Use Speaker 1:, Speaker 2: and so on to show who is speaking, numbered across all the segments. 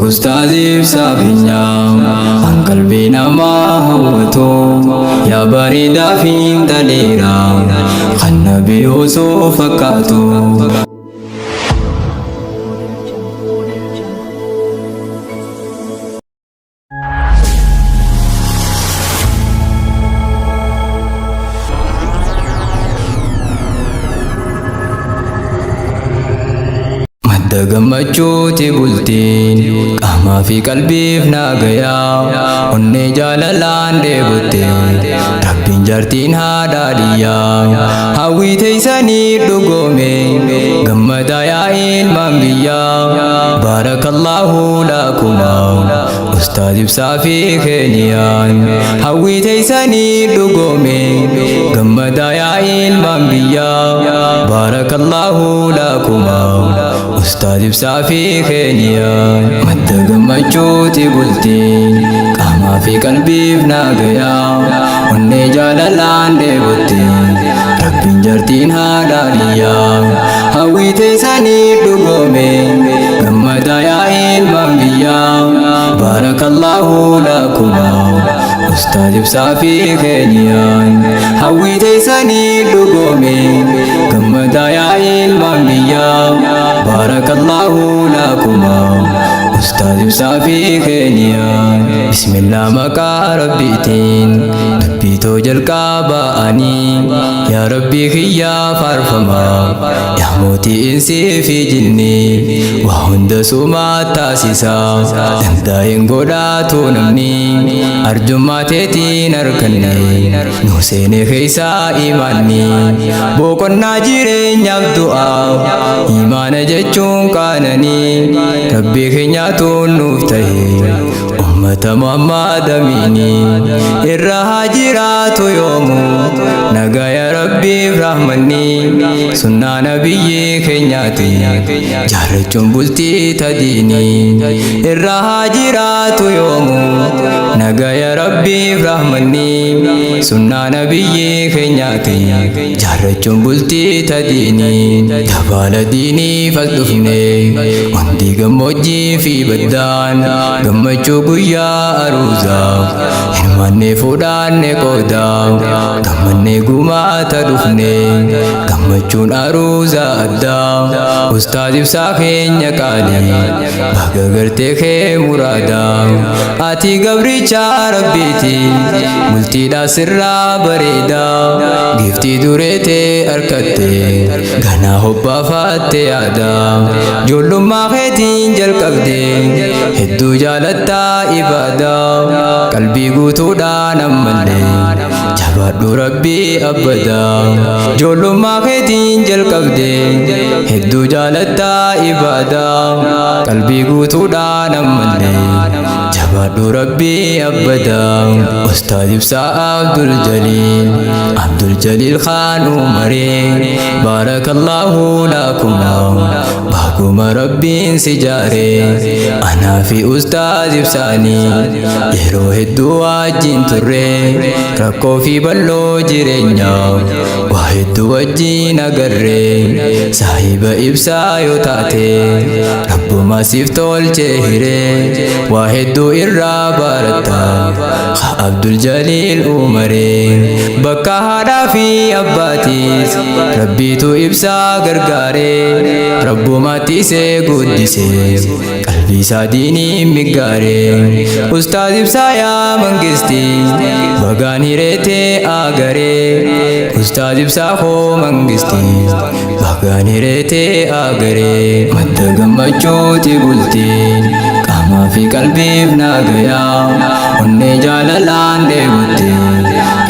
Speaker 1: Ustaziif saafeenyaa an qalbii namaa hawwatu yaa bareedaa fi dheeraa kan nabii osoo fakkaatu. Gammachuuti bultiin qaamaa fi qalbiif naagayaa onnee jaalalaan dheebotte rabbiin jaartiin haadhaadhiyyaa hawwii teessanii dhugoome gammadaa yaa ilmaan biyyaa baarakallaahu lakumaa ustaaz ibsaa fi keenyaan hawwii teessanii dhugoome gammadaa yaa ilmaan biyyaa baarakallaahu lakumaa Ustaaz ibsaa fi keenyaan madda gammachuuti bultiin qaamaa fi qalbiif naagayaa onnee jaalalaan dheebotte rabbiin jaartiin haadhaadhiyyaa hawwii teessanii dhugoome gammadaa yaa ilmaan biyyaa baarakallaahu lakumaa Ustaaz ibsaa fi keenyaan hawwii teessanii dhugoome gammadaa yaa ilmaan biyyaa barakallahu lakumaa Ustaaz ibsaa fi keenyaan bismillah maqaa rabbiitiin dubbiitoo jalqaba'anii yaa rabbii kiyyaa faarfamaa yaa mootii insii fi jinnii waa hunda sumaa taasisaa dandaa'een godhaatu namni arjummaa teetiin arganne nu seene keessaa imaanni boqonnaa jireenyaaf du'aa imaana jechuun qaananii rabbii keenyaatu nuuf ta'e ummata Muhammad amiini irra haa jiraatu yoomuu nagaya rabbiif rahmanni sunnaa nabiyyi keenyaati jaarrachuun bultii tadiini irra haa jiraatu yoomuu nagaya rabbiif rahmanni sunnaa nabiyyi keenyaati jaarrachuun bultii tadiini dabaala diiniif as dhufne wanti gammoojjii fi baddaan gammachuu guyyaa aruusaa hirmaannee fuudhaanne qoodaa gammannee gumaata dhufne gammachuun aruusaa addaa ustaaz ibsaa keenya qaalii baga gartee kee muraadaa ati gabricha rabbiiti bultiidhaa sirraa bareedaa giftii dureetee harkatte ganaa hobbaafatte yaadaa ijoollummaa keetiin jalqabde hedduu jaalattaa ibadaa qalbii guutuudhaan ammallee jabaadhu rabbii abbadaa ijoollummaa keetiin jalqabde hedduu jaalattaa ibadaa qalbii guutuudhaan ammallee jabaadhu rabbii abbadaa ustaaz ibsaa Abdul Jaliil Khaan Umaree barakallahu lakumaa baaguma rabbiin si jaaree anaa fi ustaaz ibsaanii yeroo hedduu wajjin turre rakkoo fi bal'oo jireenyaa waa hedduu wajjin agarree saahiba ibsaa yoo taate rabbuma siif tolchee hiree waa hedduu irraa baratta Abdul Jaliil Umaree bakka haadhaa fi abbaatiis rabbiitu ibsaa gargaaree rabbumatti isee guddisee qalbii isaa diinii miggaaree ustaaz ibsaa yaa mangistii bagaan hireetee agaree ustaaz ibsaa koo mangistii bagaan hireetee agaree madda gammachuuti bultiin qaamaa fi qalbiif naagayaa onnee jaalalaan dheebotte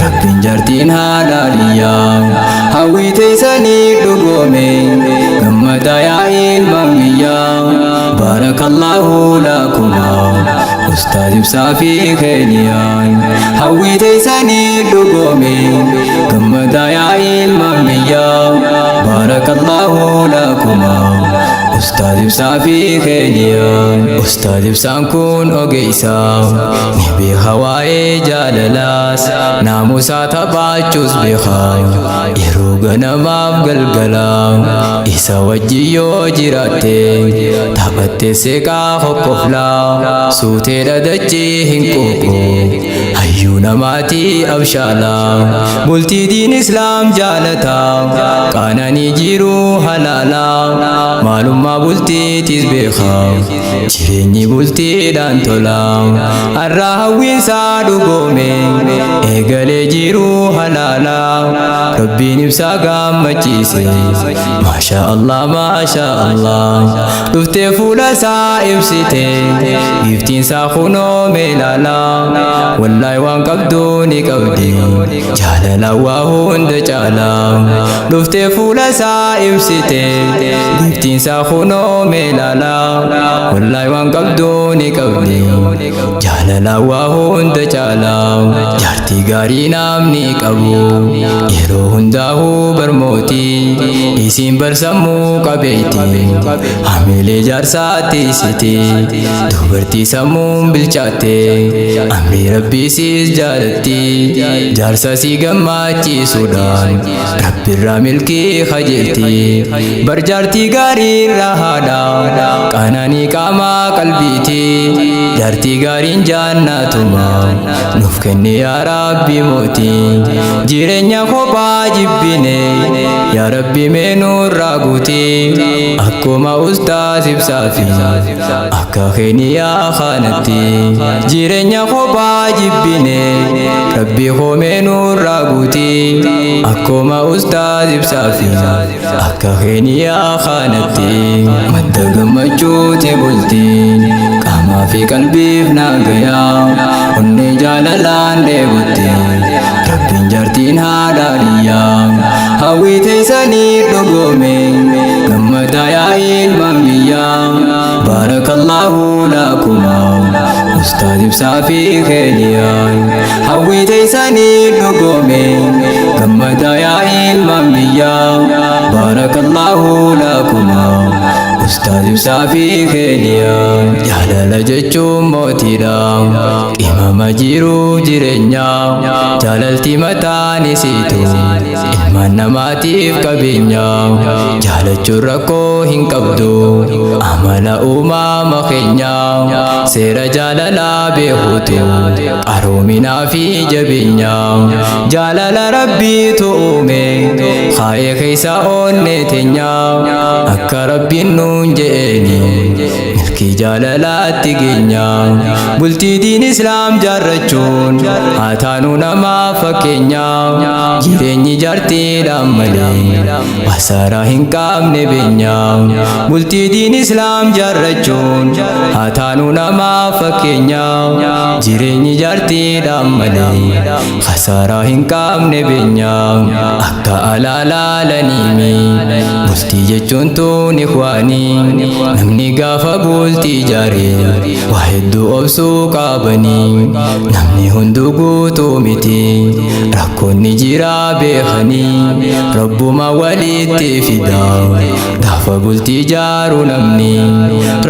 Speaker 1: rabbiin jaartiin haadhaadhiyyaa hawwii teessanii dhugoome gammadaa yaa ilmaan biyyaa barakallahu lakumaa ustaaz ibsaa fi keenyaan hawwii teessanii dhugoome gammadaa yaa ilmaan biyyaa barakallahu lakumaa Ustaaz ibsaa fi keenyaan. Ustaaz ibsaan kun ogeessaa ni beeka waa'ee jaalalaas naamusaa taphachuus beeka yeroo ganamaaf galgalaa isa wajjin yoo jiraatte taphattee seeqaa hokkoflaa suutee dhadachii hin quuqu hayyuu namaatii abshaalaa bultii diin islaam jaalataa qaananii jiruu halaalaa maalummaa bultiitis beeka jireenyi bultiidhaan tolaa har'a hawwiinsaa dhugoome eegalee jiruu halaalaa rabbiin ibsaa gammachiise maasha Allah dhuftee fuula isaa ibsite giftiinsaa kunoome laalaa wallaahi waan qabdu ni qabdi jaalala waa hunda caalaa dhuftee fuula isaa ibsite giftiinsaa kunoome laalaa wallaahi waan qabdu ni qabdi jaalala waa hunda caalaa jaartii gaarii namni qabu yeroo hundaa'uu barmootii isiin barsammuu qabeeyti hamilee jaarsaatti isiti dubartii sammuun bilchaatte amrii rabbiisiis jaalatti jaarsa si gammachiisuudhaan rabbirraa milkii kajeelti barjaartii gaarii irraa haadha qaananii qaamaa qalbiiti jaartii gaariin jaannatuma nuuf kenne yaa rabbi mootii jireenya kophaa jibbine yaa rabbi meenurraa guutii akkuma ustaaz ibsaa fi akka keeniyaa kanatti jireenya kophaa jibbine rabbi meenurraa guutii akkuma ustaaz ibsaa fi akka keeniyaa kanatti madda gammachuuti bultiin qaamaa fi qalbiif naagayaa onnee jaalalaan dheebotte rabbiin jaartiin haadhaadhiyyaa hawwii teessanii dhugoome gammadaa yaa ilmaan biyyaa baarakallahu lakuma ustaaz ibsaa fi keenyaan hawwii teessanii dhugoome gammadaa yaa ilmaan biyyaa baarakallahu lakuma ustaaz ibsaa fi keenyaan jaalala jechuun mootiidha qimama jiruu jireenyaa jaalalti mataan isiitu ilmaan namaatiif qabeenya jaalachuun rakkoo hin qabdu amala uumama keenya seera jaalalaa beekuutu qaroominaa fi jabeenya jaalala rabbiitu uume kaa'ee keessa oonne teenya akka rabbiin nuun je'eeni milkii jaalalaatti geenya bultii diin islaam jaarrachuun haa taanu namaaf fakkeenya jireenyi jaartiidhaan malee wasaaraa hin qabne beenya bultii diin islaam jaarrachuun haa taanu namaaf fakkeenya jireenyi jaartiidhaan malee wasaaraa hin qabne beenya akka alaalaalaniimi bultii jechuun tuun ikwaanii namni gaafa bultii jaaree waa hedduu obsuu qabanii namni hunduu guutuu miti rakkoonni jiraa beekanii rabbuma walitti fida gaafa bultii jaaruu namni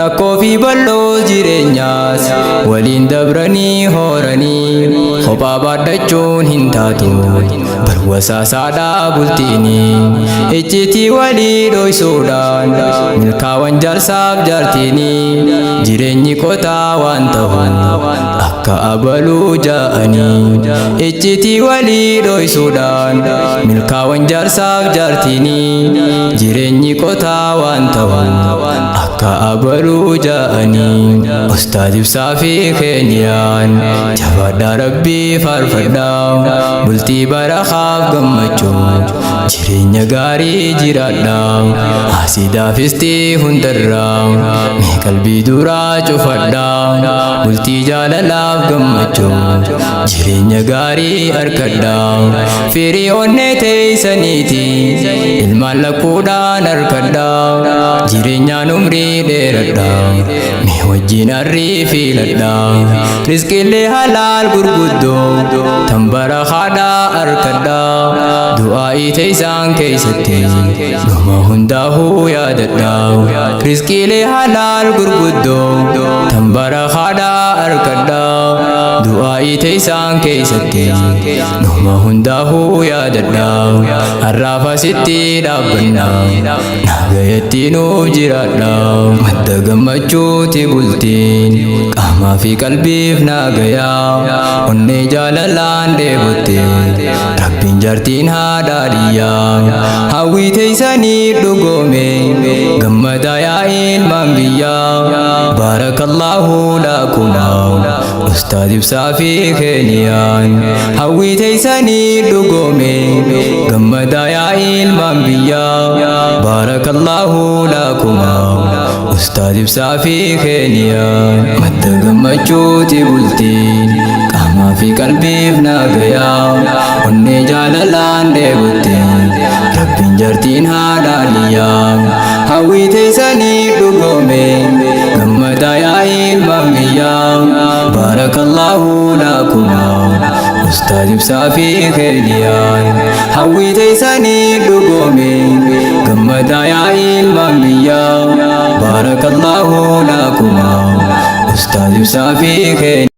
Speaker 1: rakkoo fi bal'oo jireenyaas waliin dabranii horanii kophaa baadhachuun hin taatu barwasaasaadhaa bultiini iccitii walii dhoysuudhaan milkaawwan jaarsaaf jaartiini jireenyi kotaa waan ta'u akka abaluu ja'anii iccitii walii dhoysuudhaan milkaawwan jaarsaaf jaartiini jireenyi kotaa waan ta'u akka abaluu ja'anii ustaaz ibsaa fi keenyaan jabaadhaa rabbii faarfadhaa bultii barakaaf gammachuu jireenya gaarii jiraadhaa hasidaafistii hundarraa mee qalbii duraa cufadhaa bultii jaalalaa jaalalaaf gammachuu jireenya gaarii harkadhaa firii onnee teessaniiti ilmaan lakkuudhaan harkadhaa jireenyaan umrii dheeradhaa mee wajjin arrii fiiladhaa rizqiilee halaal gurguddoo tan barakaadhaa harkadhaa du'aa'ii teessaan keessatti dhuma hundaa'uu yaadadhaa rizqiilee halaal gurguddoo tan barakaadhaa harkadhaa du'aa'ii teessaan keessatti dhuma hundaa'uu yaadadhaa har'aaf asitti dhaabbannaa nagayatti nuuf jiraadhaa madda gammachuuti bultiin qaamaa fi qalbiif nagayaa onnee jaalalaan dheebotte rabbiin jaartiin haadhaadhiyyaa hawwii teessanii dhugoome gammadaa yaa ilmaan biyyaa baarakallaahu lakumaa ustaad ibsaa fi keeniyaan hawwii teessanii dhugoome gammadaa yaa ilmaan biyyaa baarakallaahu lakumaa ustaad ibsaa fi keeniyaan madda gammachuuti bultiin qaamaa fi qalbiif nagayaa onnee jaalalaan dheebotte rabbiin jaartiin haadhaadhiyyaa hawwii teessanii dhugoome gammadaa yaa ilmaan biyyaa baarakallaahu lakumaa ustaad ibsaa fi keeniyaan hawwii teessanii dhugoome gammadaa yaa ilmaan biyyaa baarakallaahu lakumaa ustaad ibsaa fi keeniyaan